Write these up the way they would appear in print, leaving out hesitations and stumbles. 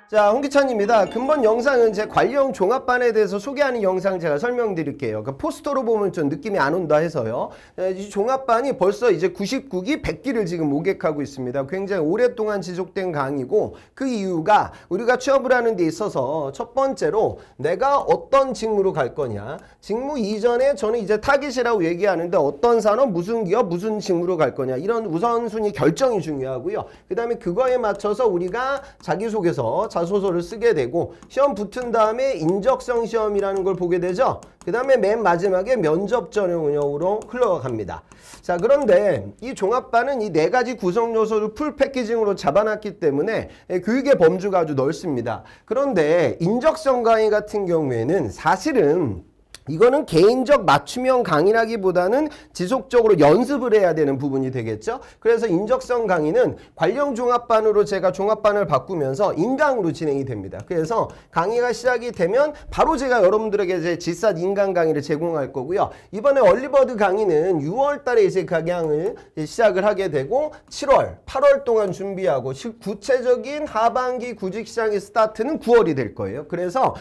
자, 홍기찬입니다. 근본 영상은 제 관리형 종합반에 대해서 소개하는 영상 제가 설명드릴게요. 그러니까 포스터로 보면 좀 느낌이 안 온다 해서요. 이 종합반이 벌써 이제 99기, 100기를 지금 모객하고 있습니다. 굉장히 오랫동안 지속된 강의고, 그 이유가 우리가 취업을 하는 데 있어서 첫 번째로 내가 어떤 직무로 갈 거냐. 직무 이전에 저는 이제 타깃이라고 얘기하는데 어떤 산업, 무슨 기업, 무슨 직무로 갈 거냐. 이런 우선순위 결정이 중요하고요. 그 다음에 그거에 맞춰서 우리가 자기소개서, 자소서를 쓰게 되고 시험 붙은 다음에 인적성 시험이라는 걸 보게 되죠. 그 다음에 맨 마지막에 면접 전형 운영으로 흘러갑니다. 자, 그런데 이 종합반은 이 4가지 구성 요소를 풀 패키징으로 잡아놨기 때문에 교육의 범주가 아주 넓습니다. 그런데 인적성 강의 같은 경우에는 사실은 이거는 개인적 맞춤형 강의라기보다는 지속적으로 연습을 해야 되는 부분이 되겠죠. 그래서 인적성 강의는 관령 종합반으로 제가 종합반을 바꾸면서 인강으로 진행이 됩니다. 그래서 강의가 시작이 되면 바로 제가 여러분들에게 이제 지삿 인강 강의를 제공할 거고요. 이번에 얼리버드 강의는 6월 달에 이제 강양을 시작을 하게 되고 7월, 8월 동안 준비하고 구체적인 하반기 구직시장의 스타트는 9월이 될 거예요. 그래서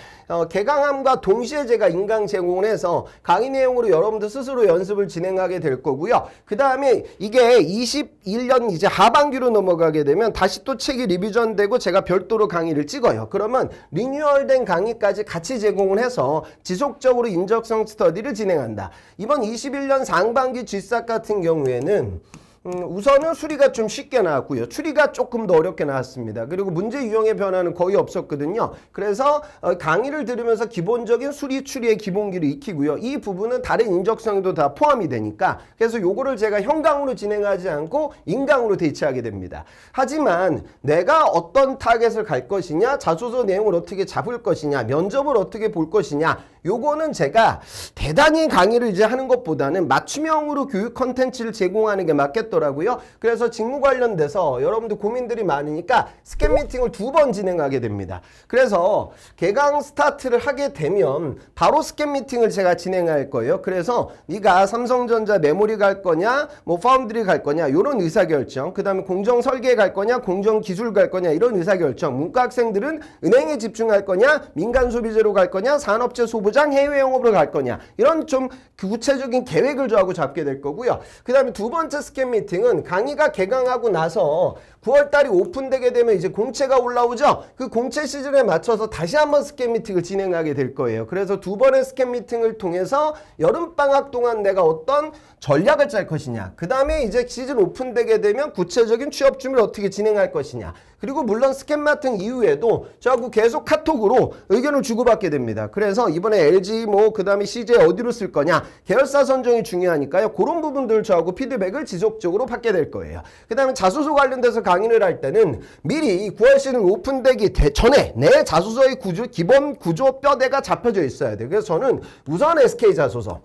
개강함과 동시에 제가 인강 제공 해서 강의 내용으로 여러분들 스스로 연습을 진행하게 될 거고요. 그 다음에 이게 21년 이제 하반기로 넘어가게 되면 다시 또 책이 리비전되고 제가 별도로 강의를 찍어요. 그러면 리뉴얼된 강의까지 같이 제공을 해서 지속적으로 인적성 스터디를 진행한다. 이번 21년 상반기 GSAT 같은 경우에는 우선은 수리가 좀 쉽게 나왔고요. 추리가 조금 더 어렵게 나왔습니다. 그리고 문제 유형의 변화는 거의 없었거든요. 그래서 강의를 들으면서 기본적인 수리, 추리의 기본기를 익히고요. 이 부분은 다른 인적성에도 다 포함이 되니까 그래서 요거를 제가 현강으로 진행하지 않고 인강으로 대체하게 됩니다. 하지만 내가 어떤 타겟을 갈 것이냐, 자소서 내용을 어떻게 잡을 것이냐, 면접을 어떻게 볼 것이냐, 요거는 제가 대단히 강의를 이제 하는 것보다는 맞춤형으로 교육 컨텐츠를 제공하는 게 맞겠더라고요. 그래서 직무 관련돼서 여러분들 고민들이 많으니까 스캔 미팅을 2번 진행하게 됩니다. 그래서 개강 스타트를 하게 되면 바로 스캔 미팅을 제가 진행할 거예요. 그래서 네가 삼성전자 메모리 갈 거냐, 뭐 파운드리 갈 거냐, 이런 의사결정, 그 다음에 공정 설계 갈 거냐, 공정 기술 갈 거냐, 이런 의사결정, 문과 학생들은 은행에 집중할 거냐, 민간 소비재로 갈 거냐, 산업재 소부장, 해외 영업으로 갈 거냐, 이런 좀 구체적인 계획을 저하고 잡게 될 거고요. 그 다음에 2번째 스캔 미팅은 강의가 개강하고 나서 9월달이 오픈되게 되면 이제 공채가 올라오죠. 그 공채 시즌에 맞춰서 다시 한번 스캔 미팅을 진행하게 될 거예요. 그래서 2번의 스캔 미팅을 통해서 여름방학 동안 내가 어떤 전략을 짤 것이냐, 그 다음에 이제 시즌 오픈되게 되면 구체적인 취업 준비를 어떻게 진행할 것이냐, 그리고 물론 스캔 마팅 이후에도 저하고 계속 카톡으로 의견을 주고받게 됩니다. 그래서 이번에 LG 그 다음에 CJ 어디로 쓸 거냐, 계열사 선정이 중요하니까요. 그런 부분들 저하고 피드백을 지속적으로 받게 될 거예요. 그 다음에 자소서 관련돼서 강의를 할 때는 미리 9월 시즌 오픈되기 전에 내 자소서의 기본 구조 뼈대가 잡혀져 있어야 돼요. 그래서 저는 우선 SK 자소서,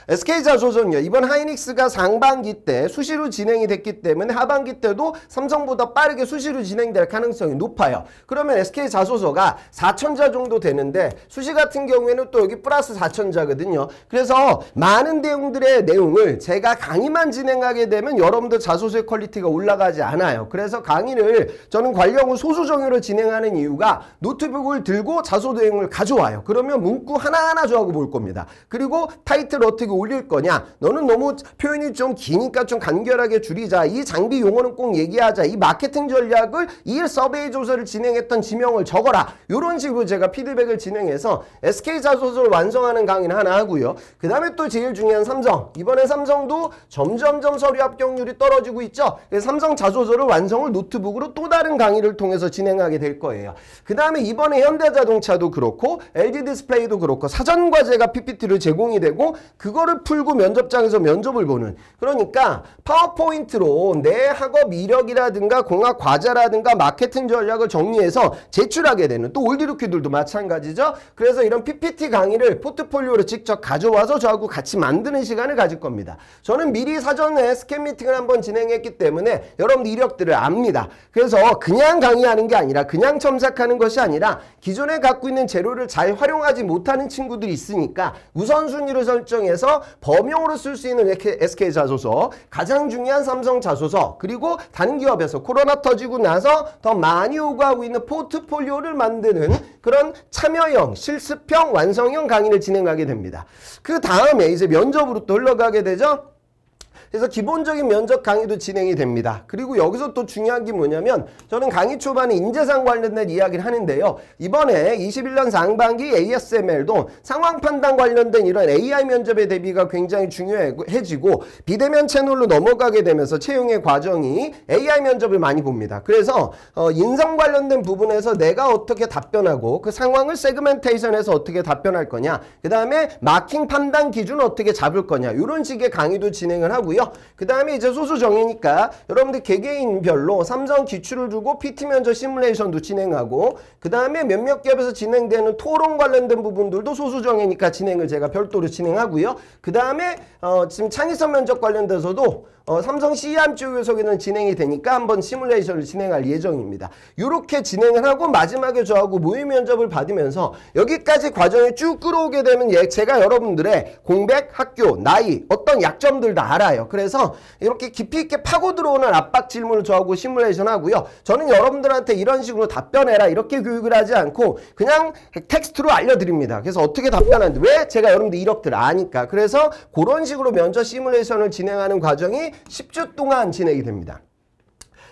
SK 자소서는요, 이번 하이닉스가 상반기 때 수시로 진행이 됐기 때문에 하반기 때도 삼성보다 빠르게 수시로 진행될 가능성이 높아요. 그러면 SK 자소서가 4,000자 정도 되는데 수시 같은 경우에는 또 여기 플러스 4,000자거든요. 그래서 많은 내용들의 내용을 제가 강의만 진행하게 되면 여러분들 자소서의 퀄리티가 올라가지 않아요. 그래서 강의를 저는 관령을 소수정의로 진행하는 이유가 노트북을 들고 자소서 내용을 가져와요. 그러면 문구 하나하나 저하고 볼 겁니다. 그리고 타이틀 어떻게 올릴 거냐, 너는 너무 표현이 좀 기니까 좀 간결하게 줄이자, 이 장비 용어는 꼭 얘기하자, 이 마케팅 전략을, 이 서베이 조사를 진행했던 지명을 적어라, 이런 식으로 제가 피드백을 진행해서 SK 자소서를 완성하는 강의는 하나 하고요. 그 다음에 또 제일 중요한 삼성, 이번에 삼성도 점점점 서류 합격률이 떨어지고 있죠. 삼성 자소서를 완성을 노트북으로 또 다른 강의를 통해서 진행하게 될 거예요. 그 다음에 이번에 현대자동차도 그렇고 LG 디스플레이도 그렇고 사전과제가 PPT로 제공이 되고 그거를 풀고 면접장에서 면접을 보는, 그러니까 파워포인트로 내 학업 이력이라든가 공학 과제라든가 마케팅 전략을 정리해서 제출하게 되는, 또 올드루키들도 마찬가지죠. 그래서 이런 PPT 강의를 포트폴리오로 직접 가져와서 저하고 같이 만드는 시간을 가질 겁니다. 저는 미리 사전에 스캔 미팅을 한번 진행했기 때문에 여러분들 이력들을 압니다. 그래서 그냥 강의하는 게 아니라, 그냥 첨삭하는 것이 아니라 기존에 갖고 있는 재료를 잘 활용하지 못하는 친구들이 있으니까 우선순위를 설정해서 중에서 범용으로 쓸 수 있는 SK 자소서, 가장 중요한 삼성 자소서, 그리고 다른 기업에서 코로나 터지고 나서 더 많이 요구하고 있는 포트폴리오를 만드는 그런 참여형, 실습형, 완성형 강의를 진행하게 됩니다. 그 다음에 이제 면접으로 또 흘러가게 되죠. 그래서 기본적인 면접 강의도 진행이 됩니다. 그리고 여기서 또 중요한 게 뭐냐면 저는 강의 초반에 인재상 관련된 이야기를 하는데요. 이번에 21년 상반기 ASML도 상황 판단 관련된 이런 AI 면접의 대비가 굉장히 중요해지고 비대면 채널로 넘어가게 되면서 채용의 과정이 AI 면접을 많이 봅니다. 그래서 인성 관련된 부분에서 내가 어떻게 답변하고 그 상황을 세그멘테이션해서 어떻게 답변할 거냐, 그 다음에 마킹 판단 기준 어떻게 잡을 거냐, 이런 식의 강의도 진행을 하고요. 그 다음에 이제 소수 정예니까 여러분들 개개인별로 삼성 기출을 두고 PT 면접 시뮬레이션도 진행하고, 그 다음에 몇몇 기업에서 진행되는 토론 관련된 부분들도 소수 정예니까 진행을 제가 별도로 진행하고요. 그 다음에 지금 창의성 면접 관련돼서도 삼성 CEM 쪽에서는 진행이 되니까 한번 시뮬레이션을 진행할 예정입니다. 이렇게 진행을 하고 마지막에 저하고 모의 면접을 받으면서 여기까지 과정을 쭉 끌어오게 되면 제가 여러분들의 공백, 학교, 나이, 어떤 약점들 다 알아요. 그래서 이렇게 깊이 있게 파고 들어오는 압박 질문을 저하고 시뮬레이션 하고요. 저는 여러분들한테 이런 식으로 답변해라 이렇게 교육을 하지 않고 그냥 텍스트로 알려드립니다. 그래서 어떻게 답변하는지, 왜? 제가 여러분들 이력들 아니까. 그래서 그런 식으로 면접 시뮬레이션을 진행하는 과정이 10주 동안 진행이 됩니다.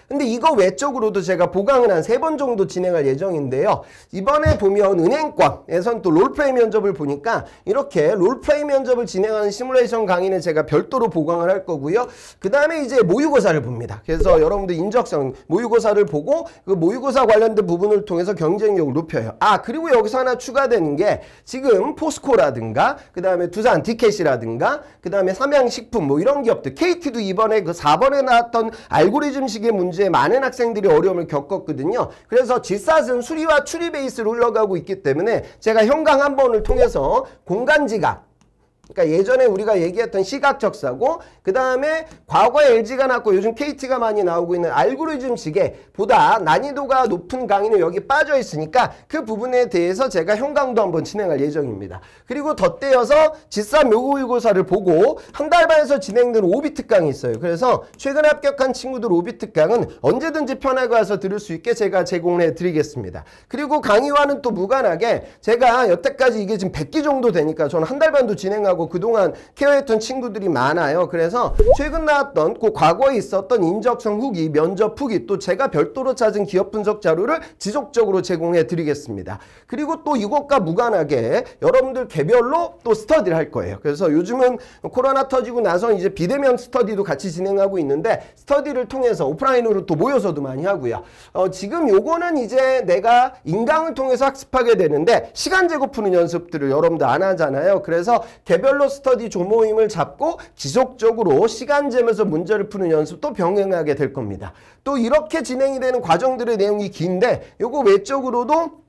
근데 이거 외적으로도 제가 보강을 한 3번 정도 진행할 예정인데요. 이번에 보면 은행권에선 또 롤플레이 면접을 보니까 이렇게 롤플레이 면접을 진행하는 시뮬레이션 강의는 제가 별도로 보강을 할 거고요. 그 다음에 이제 모의고사를 봅니다. 그래서 여러분들 인적성 모의고사를 보고 그 모의고사 관련된 부분을 통해서 경쟁력을 높여요. 그리고 여기서 하나 추가되는 게 지금 포스코라든가 그 다음에 두산 디켓이라든가 그 다음에 삼양식품 뭐 이런 기업들, KT도 이번에 그 4번에 나왔던 알고리즘식의 문제 많은 학생들이 어려움을 겪었거든요. 그래서 GSAT은 수리와 추리 베이스로 흘러가고 있기 때문에 제가 현강 한 번을 통해서 공간지각, 그러니까 예전에 우리가 얘기했던 시각적 사고, 그 다음에 과거에 LG가 나왔고 요즘 KT가 많이 나오고 있는 알고리즘식에 보다 난이도가 높은 강의는 여기 빠져 있으니까 그 부분에 대해서 제가 현강도 한번 진행할 예정입니다. 그리고 덧대어서 GSA 모의고사를 보고 한 달 반에서 진행되는 오비 특강이 있어요. 그래서 최근 합격한 친구들 오비 특강은 언제든지 편하게 와서 들을 수 있게 제가 제공을 해드리겠습니다. 그리고 강의와는 또 무관하게 제가 여태까지 이게 지금 100기 정도 되니까 저는 한 달 반도 진행하고 그동안 케어했던 친구들이 많아요. 그래서 최근 나왔던 그 과거에 있었던 인적성 후기, 면접 후기, 또 제가 별도로 찾은 기업 분석 자료를 지속적으로 제공해 드리겠습니다. 그리고 또 이것과 무관하게 여러분들 개별로 또 스터디를 할 거예요. 그래서 요즘은 코로나 터지고 나서 이제 비대면 스터디도 같이 진행하고 있는데 스터디를 통해서 오프라인으로 또 모여서도 많이 하고요. 지금 요거는 이제 내가 인강을 통해서 학습하게 되는데 시간 제고 푸는 연습들을 여러분들 안 하잖아요. 그래서 개별로 스터디 조모임을 잡고 지속적으로 시간 재면서 문제를 푸는 연습도 병행하게 될 겁니다. 또 이렇게 진행이 되는 과정들의 내용이 긴데 요거 외적으로도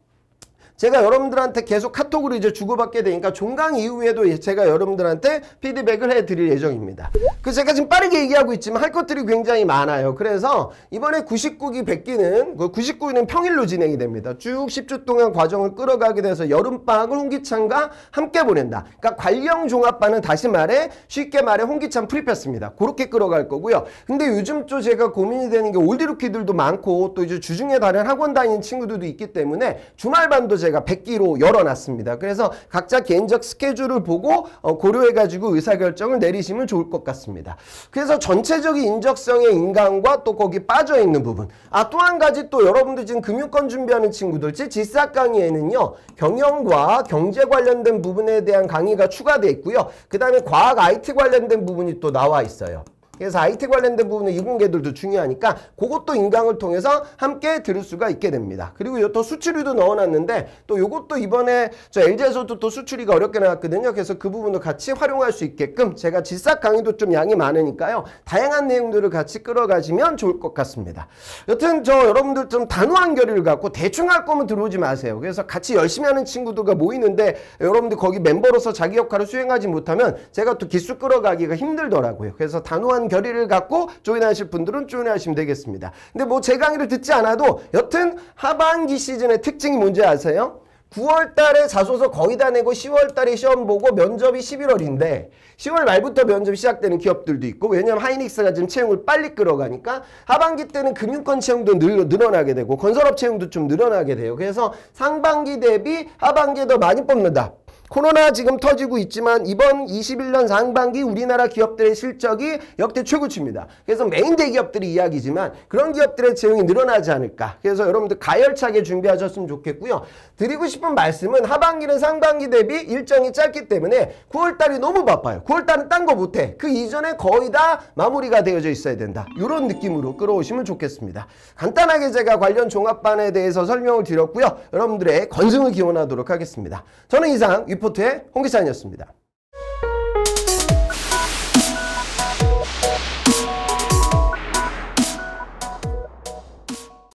제가 여러분들한테 계속 카톡으로 이제 주고받게 되니까 종강 이후에도 제가 여러분들한테 피드백을 해드릴 예정입니다. 그래서 제가 지금 빠르게 얘기하고 있지만 할 것들이 굉장히 많아요. 그래서 이번에 99기 100기는 99기는 평일로 진행이 됩니다. 쭉 10주 동안 과정을 끌어가게 돼서 여름방학을 홍기찬과 함께 보낸다. 그러니까 관령 종합반은 다시 말해 쉽게 말해 홍기찬 프리패스입니다. 그렇게 끌어갈 거고요. 근데 요즘 또 제가 고민이 되는 게 올드루키들도 많고 또 이제 주중에 다른 학원 다니는 친구들도 있기 때문에 주말반도 제가 100기로 열어놨습니다. 그래서 각자 개인적 스케줄을 보고 고려해가지고 의사결정을 내리시면 좋을 것 같습니다. 그래서 전체적인 인적성의 인강과 또 거기 빠져있는 부분, 또 한 가지 또 여러분들 지금 금융권 준비하는 친구들 제 지사 강의에는요 경영과 경제 관련된 부분에 대한 강의가 추가되어 있고요. 그 다음에 과학 IT 관련된 부분이 또 나와 있어요. 그래서 IT 관련된 부분은 이공계들도 중요하니까 그것도 인강을 통해서 함께 들을 수가 있게 됩니다. 그리고 또 수출위도 넣어놨는데 또 이것도 이번에 저 LG에서도 또 수출위가 어렵게 나왔거든요. 그래서 그 부분도 같이 활용할 수 있게끔 제가 지사 강의도 좀 양이 많으니까요. 다양한 내용들을 같이 끌어가시면 좋을 것 같습니다. 여튼 저 여러분들 좀 단호한 결의를 갖고 대충 할 거면 들어오지 마세요. 그래서 같이 열심히 하는 친구들과 모이는데 여러분들 거기 멤버로서 자기 역할을 수행하지 못하면 제가 또 기수 끌어가기가 힘들더라고요. 그래서 단호한 결의를 갖고 조인하실 분들은 조인하시면 되겠습니다. 근데 뭐 제 강의를 듣지 않아도 여튼 하반기 시즌의 특징이 뭔지 아세요? 9월 달에 자소서 거의 다 내고 10월 달에 시험 보고 면접이 11월인데 10월 말부터 면접이 시작되는 기업들도 있고, 왜냐하면 하이닉스가 지금 채용을 빨리 끌어가니까 하반기 때는 금융권 채용도 늘어나게 되고 건설업 채용도 좀 늘어나게 돼요. 그래서 상반기 대비 하반기에 더 많이 뽑는다. 코로나 지금 터지고 있지만 이번 21년 상반기 우리나라 기업들의 실적이 역대 최고치입니다. 그래서 메인 대기업들이 이야기지만 그런 기업들의 채용이 늘어나지 않을까. 그래서 여러분들 가열차게 준비하셨으면 좋겠고요. 드리고 싶은 말씀은 하반기는 상반기 대비 일정이 짧기 때문에 9월달이 너무 바빠요. 9월달은 딴 거 못해. 그 이전에 거의 다 마무리가 되어져 있어야 된다. 이런 느낌으로 끌어오시면 좋겠습니다. 간단하게 제가 관련 종합반에 대해서 설명을 드렸고요. 여러분들의 건승을 기원하도록 하겠습니다. 저는 이상 위포트의 홍 기사님이었습니다.